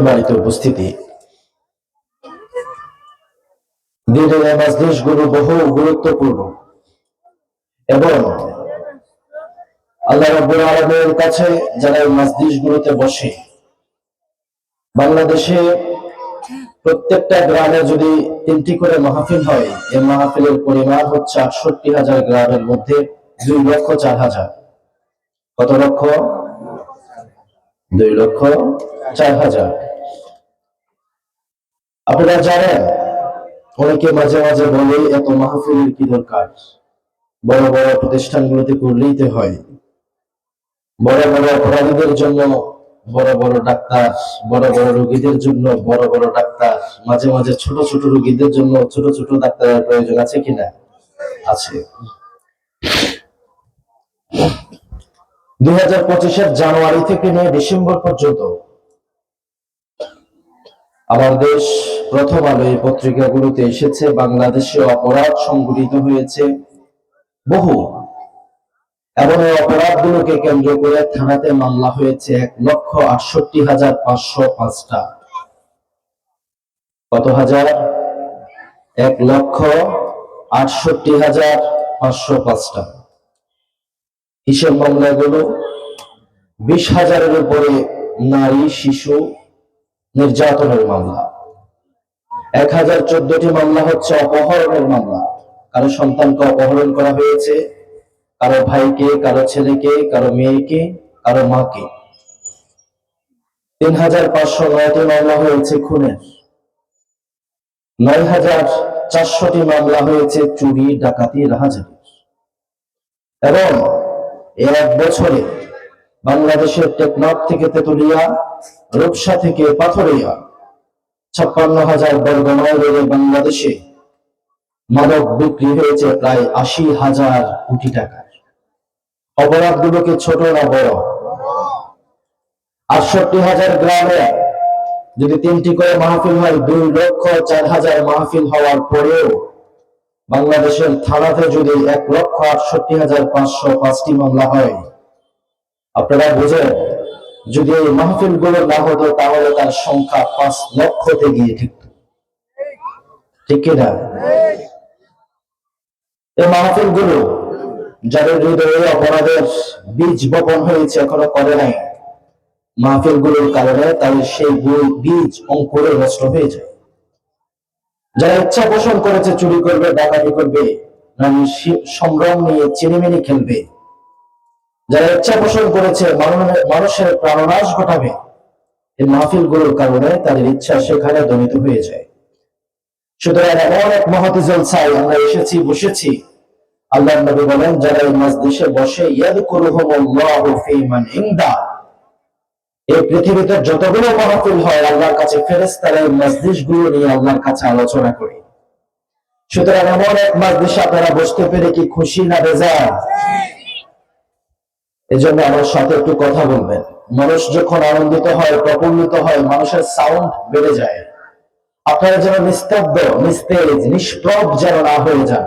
বাড়িতে উপস্থিতি, দিনের মজলিসগুলো বহু গুরুত্বপূর্ণ এবং আল্লাহ রাব্বুল আলামিনের কাছে যারা এই মজলিসগুলোতে বসে, বাংলাদেশে প্রত্যেকটা গ্রামে যদি 3টি করে মাহফিল হয়, এই মাহফিলের পরিমাণ হচ্ছে 68,000 গ্রামের মধ্যে 2,04,000। কত লক্ষ? 2,04,000। আপনারা জানেন, অনেকে মাঝে মাঝে বলে এত মাহফিলের কি দরকার, বড় বড় প্রতিষ্ঠানগুলোতে করলেই তো হয়, বড় বড় অপরাধীদের জন্য বড় বড় ডাক্তার, বড় বড় রোগীদের জন্য বড় বড় ডাক্তার, মাঝে মাঝে ছোট ছোট রোগীদের জন্য ছোট ছোট ডাক্তারের প্রয়োজন আছে কিনা? আছে। 2025-এর জানুয়ারি থেকে নিয়ে ডিসেম্বর পর্যন্ত আমার দেশ প্রথম আলো এই পত্রিকাগুলোতে এসেছে, বাংলাদেশে অপরাধ সংঘটিত হয়েছে বহু, এবং এই অপরাধগুলোকে কেন্দ্র করে থানাতে মামলা হয়েছে 1,68,505টা। কত হাজার? 1,68,505টা। কিসের মামলাগুলো? 20,000-এর উপরে নারী শিশু নির্যাতনের মামলা। 1,014টি মামলা হচ্ছে অপহরণের মামলা, কারো সন্তানকে অপহরণ করা হয়েছে, কারো ভাইকে, কারো ছেলেকে, কারো মেয়েকে, কারো মাকে। 3,509টি মামলা হয়েছে খুনের। 9,400টি মামলা হয়েছে চুরি, ডাকাতি, রাহাজানি। এবং এক বছরে বাংলাদেশের টেকনাফ থেকে তেতুলিয়া, রূপসা থেকে পাথরিয়া, 56,000 বর্গ মাইলের বাংলাদেশে মাদক বিক্রি হয়েছে প্রায় 80,000 কোটি টাকার। অপরাধগুলোকে ছোট না বড়? 68,000 গ্রামে যদি 3টি করে মাহফিল হয়, 2,04,000 মাহফিল হওয়ার পরেও বাংলাদেশের থানাতে যদি 1,68,505টি মামলা হয়, আপনারা বুঝেন, যদি এই মাহফিল গুলো না হতো তাহলে তার সংখ্যা 5 লক্ষতে গিয়ে ঠিকতো। ঠিক কিনা? এই মাহফিল গুলো যাদের হৃদয়ে অপরাধের বীজ বপন হয়েছে, এখনো করে নাই, মাহফিল গুলোর কারণে তাদের সেই বীজ অঙ্কুরে নষ্ট হয়ে যায়। যারা ইচ্ছা পোষণ করেছে চুরি করবে, ডাকাতি করবে, সম্ভ্রম নিয়ে চিনিমিনি খেলবে, যারা ইচ্ছা পোষণ করেছে মানুষের প্রাণনাশ ঘটাবে, এই মাহফিল গুলোর কারণে তাদের ইচ্ছা সেখানে দমিত হয়ে যায়। সুতরাং এমন এক মহতি জলসায় আমরা এসেছি, বসেছি। আল্লাহর নবী বলেন, যারা এই মজলিসে বসে, ইয়াযকুরুহুমুল্লাহু ফী মান ইনদা, এই পৃথিবীতে যতগুলো মাহফিল হয়, আল্লাহর কাছে ফেরেশতারা এই মজলিসগুলো নিয়ে আল্লাহর কাছে আলোচনা করে। সুতরাং এমন এক মজলিসে আপনারা বসতে পেরে কি খুশি না বেজার? এজন্য আমার সাথে একটু কথা বলবেন। মানুষ যখন আনন্দিত হয়, প্রফুল্লিত হয়, মানুষের সাউন্ড বেড়ে যায়। আপনারা যেন নিস্তব্ধ, নিস্তেজ, নিষ্প্রভ যেন না হয়ে যান।